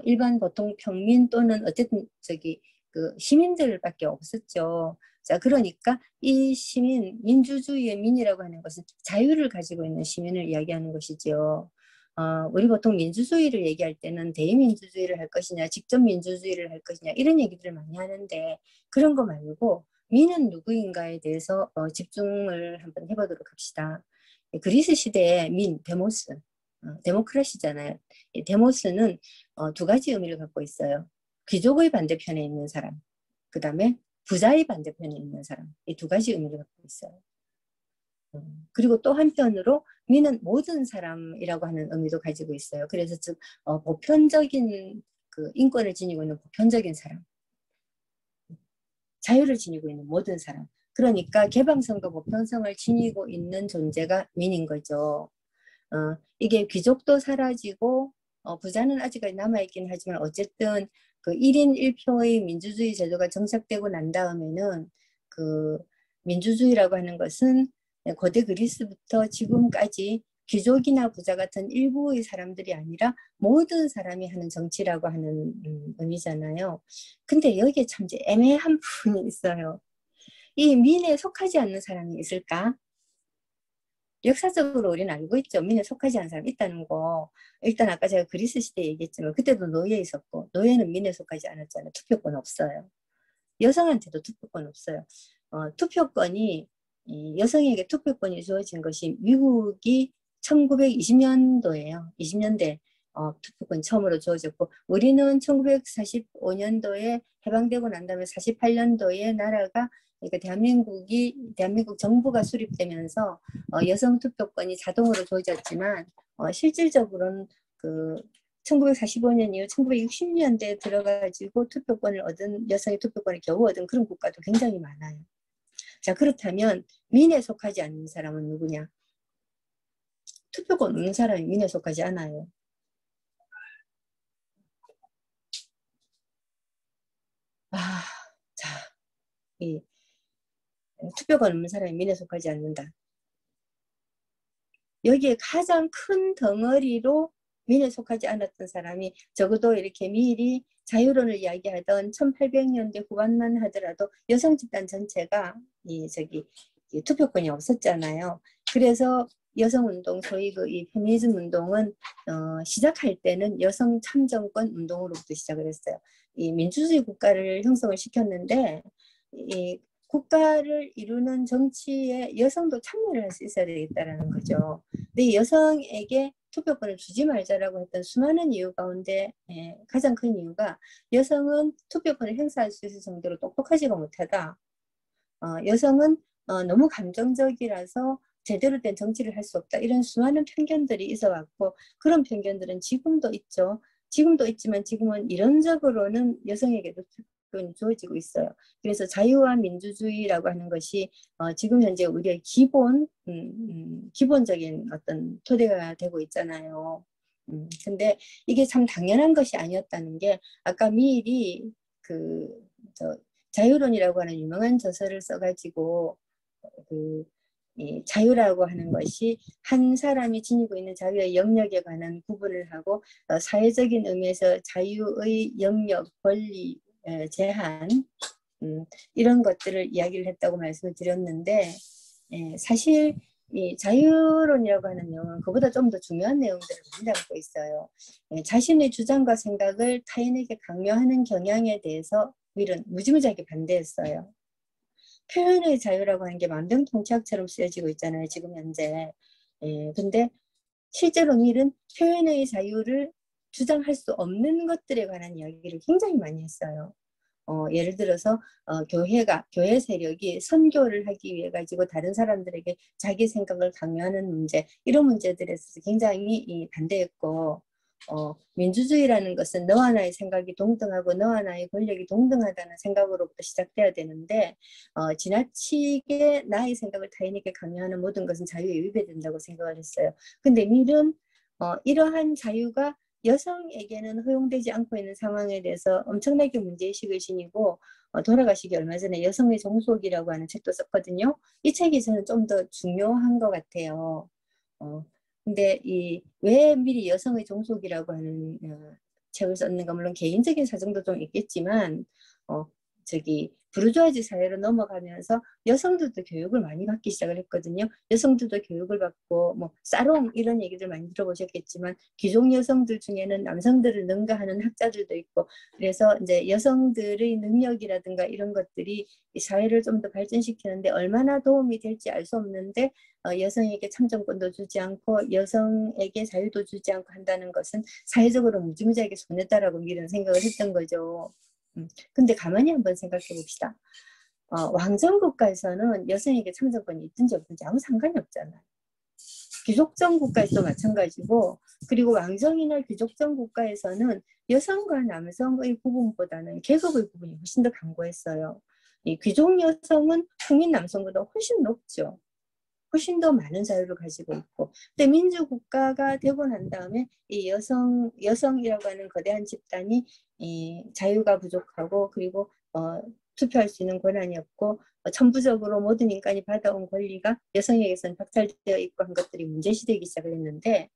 일반 보통 평민 또는 어쨌든 시민들밖에 없었죠. 자, 그러니까 이 민주주의의 민이라고 하는 것은 자유를 가지고 있는 시민을 이야기하는 것이죠. 우리 보통 민주주의를 얘기할 때는 대의민주주의를 할 것이냐, 직접 민주주의를 할 것이냐, 이런 얘기들을 많이 하는데 그런 거 말고 민은 누구인가에 대해서 집중을 한번 해보도록 합시다. 그리스 시대의 데모스, 데모크라시잖아요. 데모스는 2가지 의미를 갖고 있어요. 귀족의 반대편에 있는 사람, 그 다음에 부자의 반대편에 있는 사람, 이 2가지 의미를 갖고 있어요. 그리고 또 한편으로 민은 모든 사람이라고 하는 의미도 가지고 있어요. 그래서 즉 보편적인 인권을 지니고 있는 보편적인 사람, 자유를 지니고 있는 모든 사람. 그러니까 개방성과 보편성을 지니고 있는 존재가 민인 거죠. 이게 귀족도 사라지고 부자는 아직까지 남아있긴 하지만 어쨌든 1인 1표의 민주주의 제도가 정착되고 난 다음에는 민주주의라고 하는 것은 고대 그리스부터 지금까지 귀족이나 부자 같은 일부의 사람들이 아니라 모든 사람이 하는 정치라고 하는 의미잖아요. 근데 여기에 참 애매한 부분이 있어요. 이 민에 속하지 않는 사람이 있을까? 역사적으로 우리는 알고 있죠. 민에 속하지 않은 사람이 있다는 거. 일단 아까 제가 그리스 시대 얘기했지만 그때도 노예 있었고 노예는 민에 속하지 않았잖아요. 투표권 없어요. 여성한테도 투표권 없어요. 투표권이 이 여성에게 투표권이 주어진 것이 미국이 1920년도예요. 20년대 투표권이 처음으로 주어졌고 우리는 1945년도에 해방되고 난 다음에 48년도에 나라가 그러니까 대한민국 정부가 수립되면서 여성 투표권이 자동으로 주어졌지만 실질적으로는 그 1945년 이후 1960년대에 들어가지고 투표권을 얻은 여성의 투표권을 겨우 얻은 그런 국가도 굉장히 많아요. 자, 그렇다면 민에 속하지 않는 사람은 누구냐? 투표권 없는 사람이 민에 속하지 않아요. 자, 이 투표권 없는 사람이 민에 속하지 않는다. 여기에 가장 큰 덩어리로 민에 속하지 않았던 사람이 적어도 이렇게 미리 자유론을 이야기하던 1800년대 후반만 하더라도 여성 집단 전체가 이 투표권이 없었잖아요. 그래서 여성운동, 소위 이 페미니즘 운동은 시작할 때는 여성 참정권 운동으로부터 시작을 했어요. 이 민주주의 국가를 형성을 시켰는데 이 국가를 이루는 정치에 여성도 참여를 할 수 있어야 되겠다라는 거죠. 근데 여성에게 투표권을 주지 말자라고 했던 수많은 이유 가운데 가장 큰 이유가 여성은 투표권을 행사할 수 있을 정도로 똑똑하지가 못하다. 여성은 너무 감정적이라서 제대로 된 정치를 할 수 없다. 이런 수많은 편견들이 있어 왔고 그런 편견들은 지금도 있죠. 지금도 있지만 지금은 이론적으로는 여성에게도 투표권이 주어지고 있어요. 그래서 자유와 민주주의라고 하는 것이 지금 현재 우리의 기본적인 어떤 토대가 되고 있잖아요. 근데 이게 참 당연한 것이 아니었다는 게 아까 미일이 자유론이라고 하는 유명한 저서를 써가지고 이 자유라고 하는 것이 한 사람이 지니고 있는 자유의 영역에 관한 구분을 하고 사회적인 의미에서 자유의 영역, 권리, 제한 이런 것들을 이야기를 했다고 말씀을 드렸는데 사실 이 자유론이라고 하는 내용은 그보다 좀 더 중요한 내용들을 많이 담고 있어요. 자신의 주장과 생각을 타인에게 강요하는 경향에 대해서 윌은 무지무지하게 반대했어요. 표현의 자유라고 하는 게 만병통치약처럼 쓰여지고 있잖아요. 지금 현재. 근데 실제로 윌은 표현의 자유를 주장할 수 없는 것들에 관한 이야기를 굉장히 많이 했어요. 예를 들어서 교회 세력이 선교를 하기 위해 가지고 다른 사람들에게 자기 생각을 강요하는 문제 이런 문제들에 서 굉장히 반대했고 민주주의라는 것은 너와 나의 생각이 동등하고 너와 나의 권력이 동등하다는 생각으로부터 시작돼야 되는데 지나치게 나의 생각을 타인에게 강요하는 모든 것은 자유에 위배된다고 생각을 했어요. 근데 밀은 이러한 자유가 여성에게는 허용되지 않고 있는 상황에 대해서 엄청나게 문제의식을 지니고 돌아가시기 얼마 전에 여성의 종속이라고 하는 책도 썼거든요. 이 책이 저는 좀 더 중요한 것 같아요. 근데 왜 미리 여성의 종속이라고 하는 책을 썼는가 물론 개인적인 사정도 좀 있겠지만 부르주아지 사회로 넘어가면서 여성들도 교육을 많이 받기 시작을 했거든요. 여성들도 교육을 받고 뭐 사롱 이런 얘기들 많이 들어보셨겠지만 귀족 여성들 중에는 남성들을 능가하는 학자들도 있고 그래서 이제 여성들의 능력이라든가 이런 것들이 이 사회를 좀 더 발전시키는데 얼마나 도움이 될지 알 수 없는데 여성에게 참정권도 주지 않고 여성에게 자유도 주지 않고 한다는 것은 사회적으로 무지무지하게 손해다라고 이런 생각을 했던 거죠. 근데 가만히 한번 생각해 봅시다. 왕정국가에서는 여성에게 참정권이 있든지 없든지 아무 상관이 없잖아요. 귀족정 국가에서도 마찬가지고 그리고 왕정이나 귀족정 국가에서는 여성과 남성의 구분보다는 계급의 구분이 훨씬 더 강고했어요. 이 귀족 여성은 평민 남성보다 훨씬 높죠. 훨씬 더 많은 자유를 가지고 있고 근데 민주국가가 되고 난 다음에 이 여성이라고 하는 거대한 집단이 자유가 부족하고 그리고 투표할 수 있는 권한이 없고 천부적으로 모든 인간이 받아온 권리가 여성에게서는 박탈되어 있고 한 것들이 문제시되기 시작을 했는데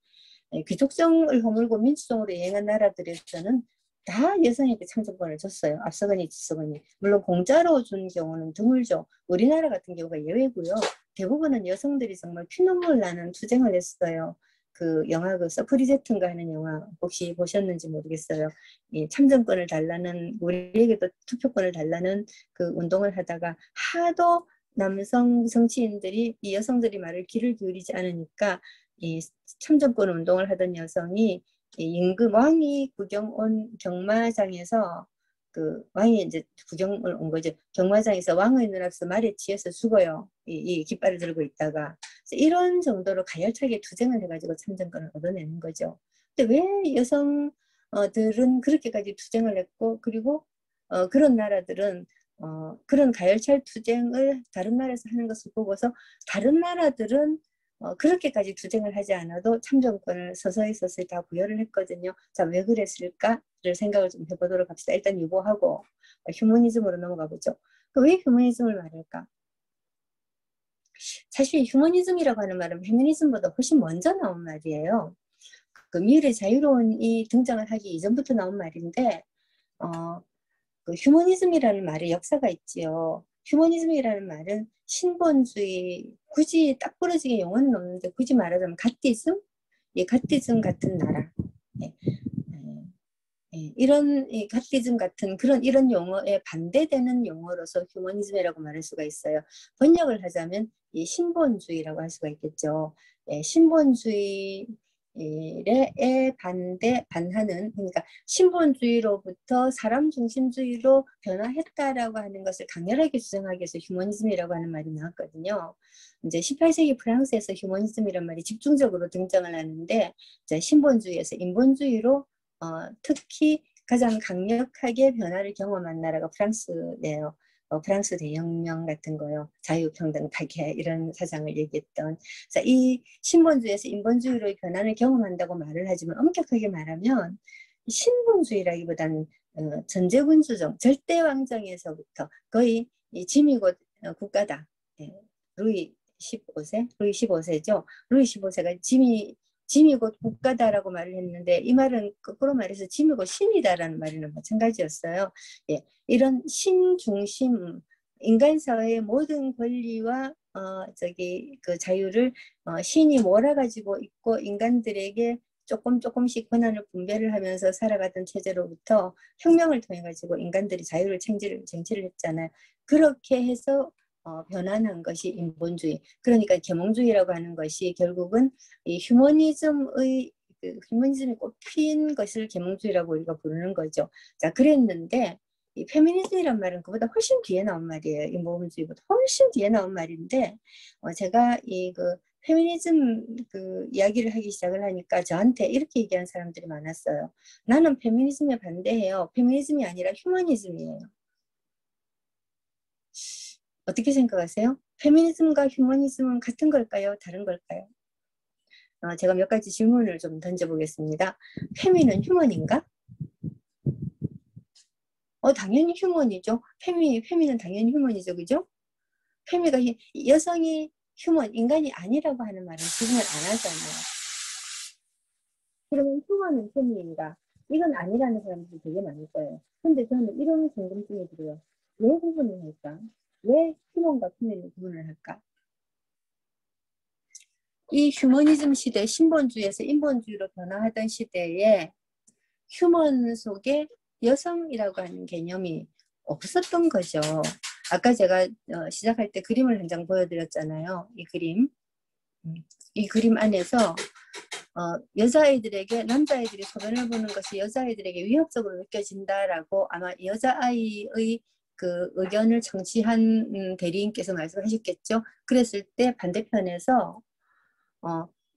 귀족정을 허물고 민주정으로 이행한 나라들에서는 다 여성에게 참정권을 줬어요. 앞서거니 뒤서거니. 물론 공짜로 준 경우는 드물죠. 우리나라 같은 경우가 예외고요. 대부분은 여성들이 정말 피눈물 나는 투쟁을 했어요. 그 영화 서프리제트인가 하는 영화 혹시 보셨는지 모르겠어요. 이 참정권을 달라는 우리에게도 투표권을 달라는 그 운동을 하다가 하도 남성 정치인들이 이 여성들이 말을 귀를 기울이지 않으니까 이 참정권 운동을 하던 여성이 이 임금 왕이 구경 온 경마장에서 그 왕이 이제 구경을 온 거죠. 경마장에서 왕의 눈앞에서 말에 취해서 죽어요. 이 깃발을 들고 있다가 이런 정도로 가열차게 투쟁을 해가지고 참정권을 얻어내는 거죠. 근데 왜 여성들은 그렇게까지 투쟁을 했고 그리고 그런 나라들은 그런 가열찰 투쟁을 다른 나라에서 하는 것을 보고서 다른 나라들은 그렇게까지 투쟁을 하지 않아도 참정권을 서서히 서서히 다 부여를 했거든요. 자, 왜 그랬을까를 생각을 좀 해보도록 합시다. 일단 유보하고 휴머니즘으로 넘어가 보죠. 왜 휴머니즘을 말할까? 사실 휴머니즘이라고 하는 말은 페미니즘보다 훨씬 먼저 나온 말이에요. 그 미래 자유로운이 등장을 하기 이전부터 나온 말인데 그 휴머니즘이라는 말의 역사가 있지요. 휴머니즘이라는 말은 신본주의, 굳이 딱 부러지게 용어는 없는데 굳이 말하자면 갓디즘? 예, 갓디즘 같은 나라. 예, 예, 이런 이 갓디즘 같은 그런 이런 용어에 반대되는 용어로서 휴머니즘이라고 말할 수가 있어요. 번역을 하자면 이 신본주의라고 할 수가 있겠죠. 예, 신본주의 에 반하는 그러니까 신본주의로부터 사람 중심주의로 변화했다라고 하는 것을 강렬하게 주장하기 위해서 휴머니즘이라고 하는 말이 나왔거든요. 이제 18세기 프랑스에서 휴머니즘이란 말이 집중적으로 등장을 하는데 이제 신본주의에서 인본주의로 특히 가장 강력하게 변화를 경험한 나라가 프랑스예요. 프랑스 대혁명 같은 거요. 자유평등 파괴 이런 사상을 얘기했던. 자, 이 신본주의에서 인본주의로 변화를 경험한다고 말을 하지만 엄격하게 말하면 신본주의라기보다는 전제군주정, 절대왕정에서부터 거의 이 지미고 국가다. 예, 루이 15세? 루이 15세죠. 루이 15세가 짐이 곧 국가다라고 말을 했는데 이 말은 거꾸로 말해서 짐이 곧 신이다라는 말이랑 마찬가지였어요. 예, 이런 신 중심 인간 사회의 모든 권리와 그 자유를 신이 몰아가지고 있고 인간들에게 조금씩 권한을 분배를 하면서 살아가던 체제로부터 혁명을 통해 가지고 인간들이 자유를 쟁취를 했잖아요. 그렇게 해서 변환한 것이 인본주의. 그러니까 계몽주의라고 하는 것이 결국은 이 휴머니즘이 꼽힌 것을 계몽주의라고 우리가 부르는 거죠. 자, 그랬는데 이 페미니즘이란 말은 그보다 훨씬 뒤에 나온 말이에요. 인본주의보다 훨씬 뒤에 나온 말인데 제가 페미니즘 그 이야기를 하기 시작을 하니까 저한테 이렇게 얘기하는 사람들이 많았어요. 나는 페미니즘에 반대해요. 페미니즘이 아니라 휴머니즘이에요. 어떻게 생각하세요? 페미니즘과 휴머니즘은 같은 걸까요? 다른 걸까요? 제가 몇 가지 질문을 좀 던져보겠습니다. 페미는 휴먼인가? 당연히 휴먼이죠. 페미는 당연히 휴먼이죠. 그죠? 페미가 여성이 휴먼, 인간이 아니라고 하는 말은 지금은 안 하잖아요. 그러면 휴먼은 페미인가? 이건 아니라는 사람들이 되게 많을 거예요. 근데 저는 이런 궁금증이 들어요. 왜 구분을 할까? 왜 휴먼과 페미를 구분을 할까? 이 휴머니즘 시대, 신본주의에서 인본주의로 변화하던 시대에 휴먼 속에 여성이라고 하는 개념이 없었던 거죠. 아까 제가 시작할 때 그림을 한 장 보여드렸잖아요. 이 그림. 이 그림 안에서 여자아이들에게 남자아이들이 소변을 보는 것이 여자아이들에게 위협적으로 느껴진다라고 아마 여자아이의 그 의견을 청취한 대리인께서 말씀하셨겠죠. 그랬을 때 반대편에서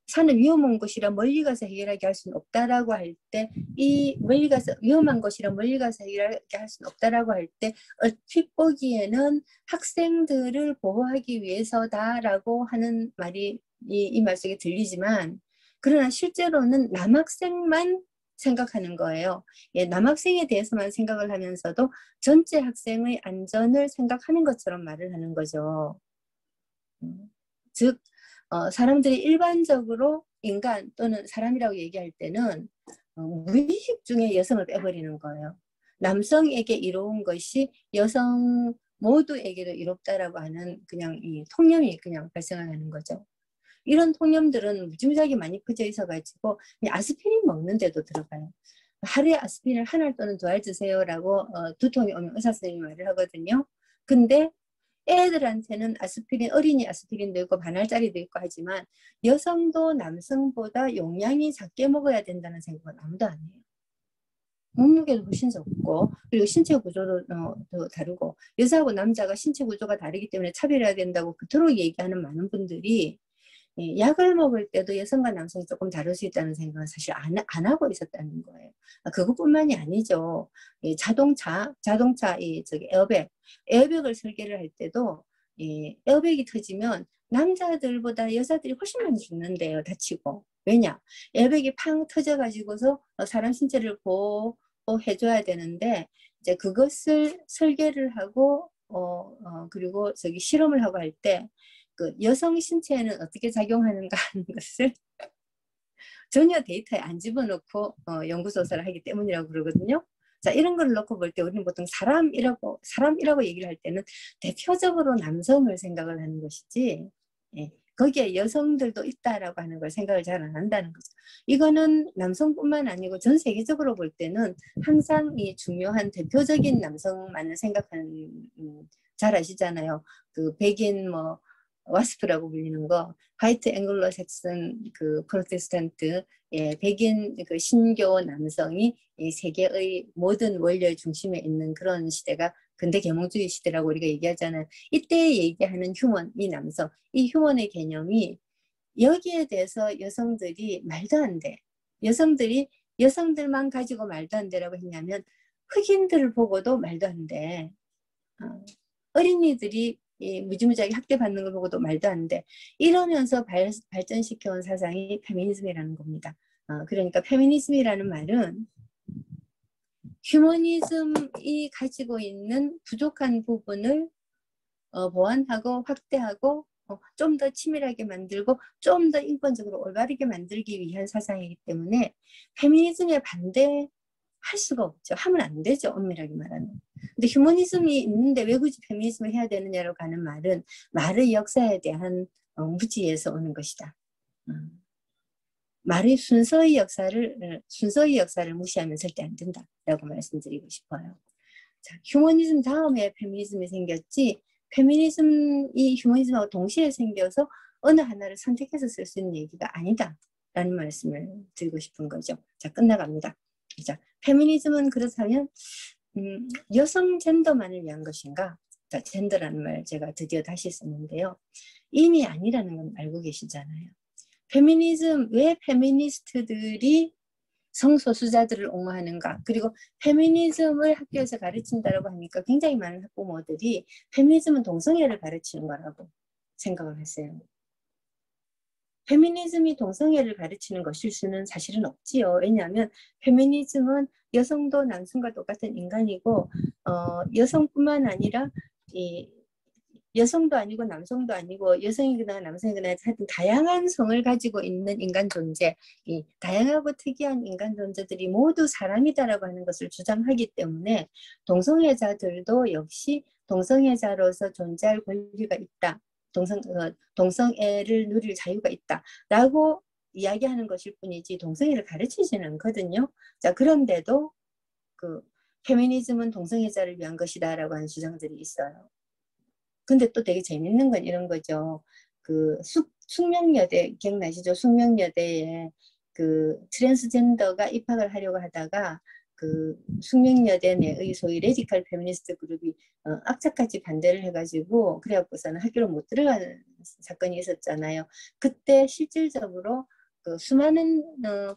산을 위험한 곳이라 멀리 가서 해결하게 할 수는 없다라고 할 때, 이 멀리 가서 위험한 곳이라 멀리 가서 해결하게 할 수는 없다라고 할 때, 얼핏 보기에는 학생들을 보호하기 위해서다라고 하는 말이 이 말 속에 들리지만, 그러나 실제로는 남학생만 생각하는 거예요. 예, 남학생에 대해서만 생각을 하면서도 전체 학생의 안전을 생각하는 것처럼 말을 하는 거죠. 즉, 사람들이 일반적으로 인간 또는 사람이라고 얘기할 때는 무의식 중에 여성을 빼버리는 거예요. 남성에게 이로운 것이 여성 모두에게도 이롭다라고 하는 그냥 이 통념이 그냥 발생하는 거죠. 이런 통념들은 무지무지하게 많이 퍼져 있어가지고 아스피린 먹는데도 들어가요. 하루에 아스피린을 한 알 또는 두 알 드세요라고 두통이 오면 의사 선생님이 말을 하거든요. 근데 애들한테는 아스피린, 어린이 아스피린도 있고 반알짜리도 있고 하지만 여성도 남성보다 용량이 작게 먹어야 된다는 생각은 아무도 안 해요. 몸무게도 훨씬 적고 그리고 신체 구조도 더 다르고 여자하고 남자가 신체 구조가 다르기 때문에 차별해야 된다고 그토록 얘기하는 많은 분들이 약을 먹을 때도 여성과 남성이 조금 다를 수 있다는 생각은 사실 안 하고 있었다는 거예요. 그것뿐만이 아니죠. 자동차 저기 에어백을 설계를 할 때도 에어백이 터지면 남자들보다 여자들이 훨씬 많이 죽는데요, 다치고. 왜냐? 에어백이 팡 터져가지고서 사람 신체를 보호해줘야 되는데 이제 그것을 설계를 하고 그리고 저기 실험을 하고 할 때 그 여성 신체에는 어떻게 작용하는가 하는 것을 전혀 데이터에 안 집어넣고 연구조사를 하기 때문이라고 그러거든요. 자, 이런 걸 놓고 볼 때 우리는 보통 사람이라고 얘기를 할 때는 대표적으로 남성을 생각을 하는 것이지, 거기에 여성들도 있다라고 하는 걸 생각을 잘 안 한다는 거죠. 이거는 남성뿐만 아니고 전 세계적으로 볼 때는 항상 이 중요한 대표적인 남성만을 생각하는, 잘 아시잖아요. 그 백인 와스프라고 불리는 거, 화이트 앵글로 삭슨 그 프로테스탄트, 백인 그 신교 남성이 이 세계의 모든 원료의 중심에 있는 그런 시대가 근대 계몽주의 시대라고 우리가 얘기하잖아요. 이때 얘기하는 휴먼, 이 남성, 이 휴먼의 개념이 여기에 대해서 여성들이 말도 안 돼. 여성들만 가지고 말도 안 돼라고 했냐면 흑인들을 보고도 말도 안 돼. 어린이들이 무지무지하게 학대받는 걸 보고도 말도 안 돼. 이러면서 발전시켜온 사상이 페미니즘이라는 겁니다. 그러니까 페미니즘이라는 말은 휴머니즘이 가지고 있는 부족한 부분을 보완하고 확대하고 좀 더 치밀하게 만들고 좀 더 인권적으로 올바르게 만들기 위한 사상이기 때문에 페미니즘에 반대할 수가 없죠. 하면 안 되죠. 엄밀하게 말하면. 근데 휴머니즘이 있는데 왜 굳이 페미니즘을 해야 되느냐로 가는 말은 말의 역사에 대한 무지에서 오는 것이다. 말의 순서의 역사를 무시하면 절대 안 된다라고 말씀드리고 싶어요. 자, 휴머니즘 다음에 페미니즘이 생겼지, 페미니즘이 휴머니즘하고 동시에 생겨서 어느 하나를 선택해서 쓸 수 있는 얘기가 아니다라는 말씀을 드리고 싶은 거죠. 자, 끝나갑니다. 자, 페미니즘은 그렇다면 여성 젠더만을 위한 것인가? 자, 젠더라는 말 제가 드디어 다시 썼는데요. 이미 아니라는 건 알고 계시잖아요. 왜 페미니스트들이 성소수자들을 옹호하는가? 그리고 페미니즘을 학교에서 가르친다라고 하니까 굉장히 많은 학부모들이 페미니즘은 동성애를 가르치는 거라고 생각을 했어요. 페미니즘이 동성애를 가르치는 것일 수는 사실은 없지요. 왜냐하면 페미니즘은 여성도 남성과 똑같은 인간이고 여성뿐만 아니라 여성도 아니고 남성도 아니고 여성이거나 남성이거나 하여튼 다양한 성을 가지고 있는 인간 존재, 이 다양하고 특이한 인간 존재들이 모두 사람이다라고 하는 것을 주장하기 때문에 동성애자들도 역시 동성애자로서 존재할 권리가 있다. 동성애를 누릴 자유가 있다라고 이야기하는 것일 뿐이지 동성애를 가르치지는 않거든요. 자, 그런데도 그 페미니즘은 동성애자를 위한 것이다라고 하는 주장들이 있어요. 근데 또 되게 재밌는 건 이런 거죠. 그 숙명여대 기억나시죠? 숙명여대에 그 트랜스젠더가 입학을 하려고 하다가 그 숙명여대 내의 소위 레디컬 페미니스트 그룹이 악착같이 반대를 해가지고 그래갖고서는 학교를 못 들어가는 사건이 있었잖아요. 그때 실질적으로 그 수많은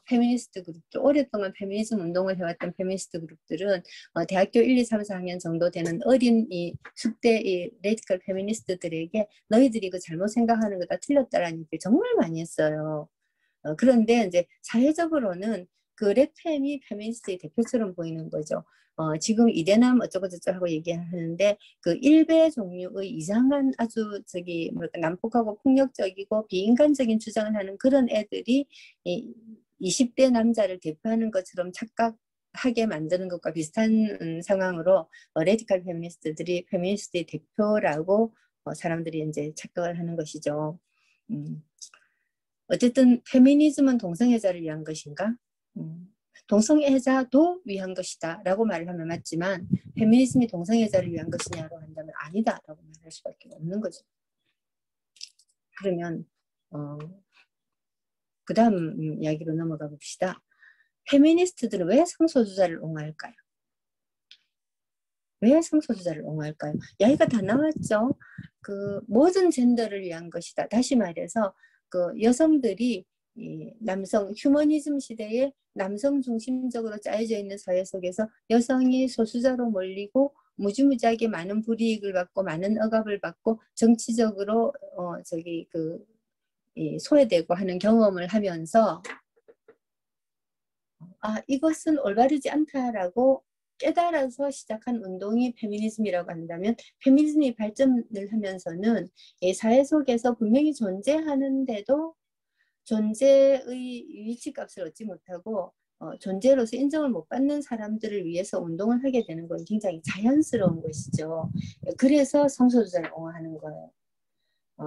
페미니스트 그룹들, 오랫동안 페미니즘 운동을 해왔던 페미니스트 그룹들은 대학교 1, 2, 3, 4학년 정도 되는 어린 이 숙대 이 레디컬 페미니스트들에게 너희들이 이거 잘못 생각하는 거다 틀렸다라는 얘기를 정말 많이 했어요. 그런데 이제 사회적으로는 그 랩팸이 페미니스트의 대표처럼 보이는 거죠. 지금 이대남 어쩌고저쩌고 하고 얘기하는데 그 일베 종류의 이상한 아주 뭐랄까 난폭하고 폭력적이고 비인간적인 주장을 하는 그런 애들이 20대 남자를 대표하는 것처럼 착각하게 만드는 것과 비슷한 상황으로 레디컬 페미니스트들이 페미니스트의 대표라고 사람들이 이제 착각을 하는 것이죠. 어쨌든 페미니즘은 동성애자를 위한 것인가? 동성애자도 위한 것이다 라고 말을 하면 맞지만 페미니즘이 동성애자를 위한 것이냐고 한다면 아니다 라고 말할 수밖에 없는 거죠. 그러면 그 다음 이야기로 넘어가 봅시다. 페미니스트들은 왜 성소수자를 옹호할까요? 왜 성소수자를 옹호할까요? 이야기가 다 나왔죠. 그 모든 젠더를 위한 것이다. 다시 말해서 그 여성들이 이 남성 휴머니즘 시대에 남성 중심적으로 짜여져 있는 사회 속에서 여성이 소수자로 몰리고 무지무지하게 많은 불이익을 받고 많은 억압을 받고 정치적으로 소외되고 하는 경험을 하면서 이것은 올바르지 않다라고 깨달아서 시작한 운동이 페미니즘이라고 한다면 페미니즘이 발전을 하면서는 이 사회 속에서 분명히 존재하는데도 존재의 위치값을 얻지 못하고 존재로서 인정을 못 받는 사람들을 위해서 운동을 하게 되는 건 굉장히 자연스러운 것이죠. 그래서 성소수자를 옹호하는 거예요.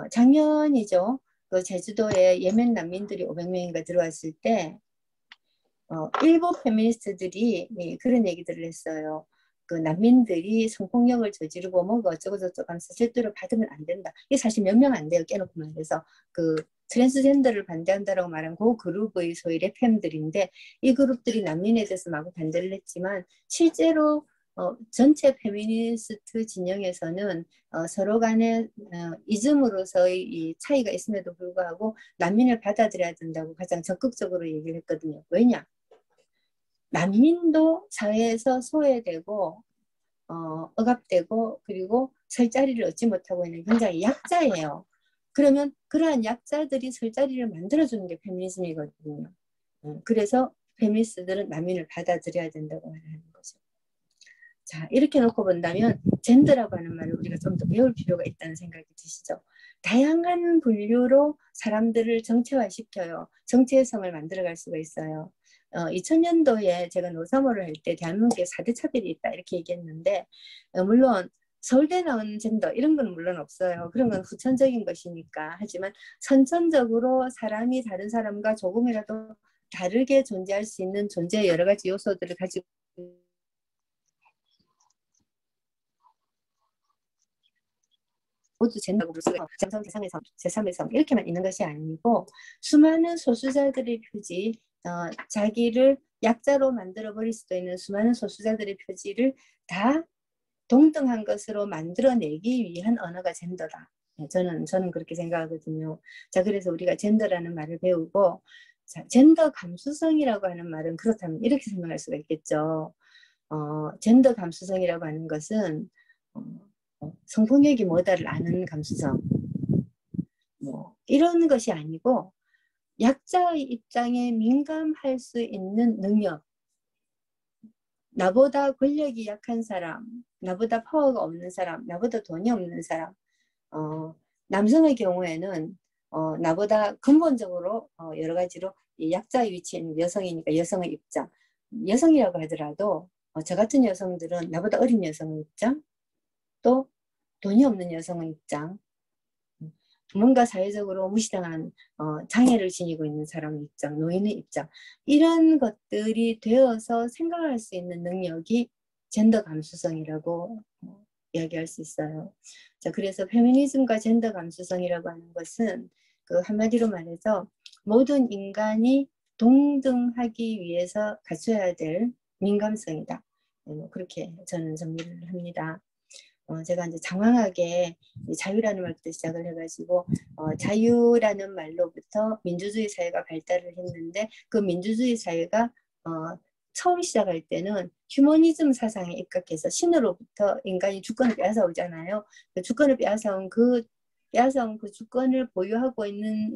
작년이죠. 그 제주도에 예멘 난민들이 500명인가 들어왔을 때 일부 페미니스트들이 그런 얘기들을 했어요. 그 난민들이 성폭력을 저지르고 뭐가 어쩌고 저쩌고 하면서 절대로 받으면 안 된다. 이게 사실 몇 명 안 돼요. 깨놓고 말해서. 그 트랜스젠더를 반대한다라고 말한 그 그룹의 소위 레팸들인데 이 그룹들이 난민에 대해서 마구 반대를 했지만 실제로 전체 페미니스트 진영에서는 서로 간에 이즘으로서의 이 차이가 있음에도 불구하고 난민을 받아들여야 된다고 가장 적극적으로 얘기를 했거든요. 왜냐? 난민도 사회에서 소외되고 억압되고 그리고 설 자리를 얻지 못하고 있는 굉장히 약자예요. 그러면 그러한 약자들이 설 자리를 만들어주는 게 페미니즘이거든요. 그래서 페미니스트들은 난민을 받아들여야 된다고 말하는 거죠. 자, 이렇게 놓고 본다면 젠더라고 하는 말을 우리가 좀 더 배울 필요가 있다는 생각이 드시죠. 다양한 분류로 사람들을 정체화시켜요. 정체성을 만들어갈 수가 있어요. 2000년도에 제가 노사모를 할 때 대한민국에 4대 차별이 있다 이렇게 얘기했는데 물론 서울대 나온 젠더 이런 건 물론 없어요. 그런 건 후천적인 것이니까. 하지만 선천적으로 사람이 다른 사람과 조금이라도 다르게 존재할 수 있는 존재의 여러 가지 요소들을 가지고 모두 젠더고 볼 수가 있어요. 정성, 제3의 성, 제3의 성 이렇게만 있는 것이 아니고 수많은 소수자들의 표지, 자기를 약자로 만들어버릴 수도 있는 수많은 소수자들의 표지를 다 동등한 것으로 만들어내기 위한 언어가 젠더다. 저는 그렇게 생각하거든요. 자, 그래서 우리가 젠더라는 말을 배우고 자, 젠더 감수성이라고 하는 말은 그렇다면 이렇게 설명할 수가 있겠죠. 젠더 감수성이라고 하는 것은 성폭력이 뭐다를 아는 감수성 뭐 이런 것이 아니고 약자의 입장에 민감할 수 있는 능력 나보다 권력이 약한 사람 나보다 파워가 없는 사람 나보다 돈이 없는 사람 남성의 경우에는 나보다 근본적으로 여러 가지로 이 약자의 위치에 있는 여성이니까 여성의 입장 여성이라고 하더라도 저 같은 여성들은 나보다 어린 여성의 입장 또 돈이 없는 여성의 입장 뭔가 사회적으로 무시당한 장애를 지니고 있는 사람의 입장, 노인의 입장 이런 것들이 되어서 생각할 수 있는 능력이 젠더 감수성이라고 이야기할 수 있어요. 자, 그래서 페미니즘과 젠더 감수성이라고 하는 것은 그 한마디로 말해서 모든 인간이 동등하기 위해서 갖춰야 될 민감성이다. 그렇게 저는 정리를 합니다. 제가 이제 장황하게 자유라는 말부터 시작을 해가지고 자유라는 말로부터 민주주의 사회가 발달을 했는데 그 민주주의 사회가 처음 시작할 때는 휴머니즘 사상에 입각해서 신으로부터 인간이 주권을 빼앗아 오잖아요. 그 주권을 빼앗아온 그 주권을 보유하고 있는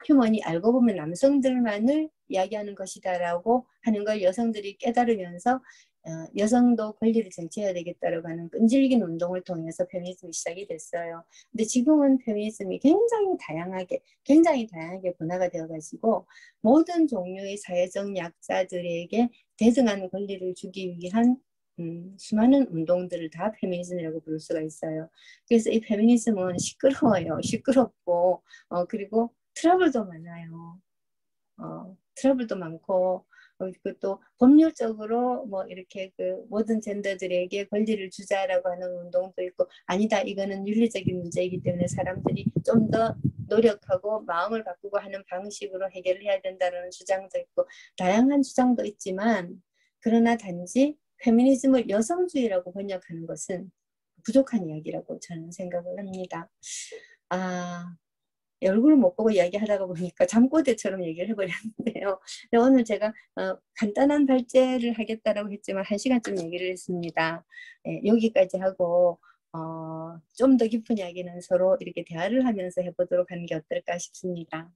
휴먼이 알고 보면 남성들만을 이야기하는 것이다라고 하는 걸 여성들이 깨달으면서 여성도 권리를 쟁취해야 되겠다라고 하는 끈질긴 운동을 통해서 페미니즘이 시작이 됐어요. 근데 지금은 페미니즘이 굉장히 다양하게 분화가 되어가지고 모든 종류의 사회적 약자들에게 대등한 권리를 주기 위한 수많은 운동들을 다 페미니즘이라고 부를 수가 있어요. 그래서 이 페미니즘은 시끄러워요. 시끄럽고 그리고 트러블도 많아요. 트러블도 많고 그또 법률적으로 뭐 이렇게 그 모든 젠더들에게 권리를 주자라고 하는 운동도 있고, 아니다, 이거는 윤리적인 문제이기 때문에 사람들이 좀 더 노력하고 마음을 바꾸고 하는 방식으로 해결을 해야 된다는 주장도 있고, 다양한 주장도 있지만, 그러나 단지 페미니즘을 여성주의라고 번역하는 것은 부족한 이야기라고 저는 생각을 합니다. 아, 얼굴을 못 보고 이야기하다가 보니까 잠꼬대처럼 얘기를 해버렸는데요. 근데 오늘 제가 간단한 발제를 하겠다라고 했지만 1시간쯤 얘기를 했습니다. 예, 여기까지 하고 좀 더 깊은 이야기는 서로 이렇게 대화를 하면서 해보도록 하는 게 어떨까 싶습니다.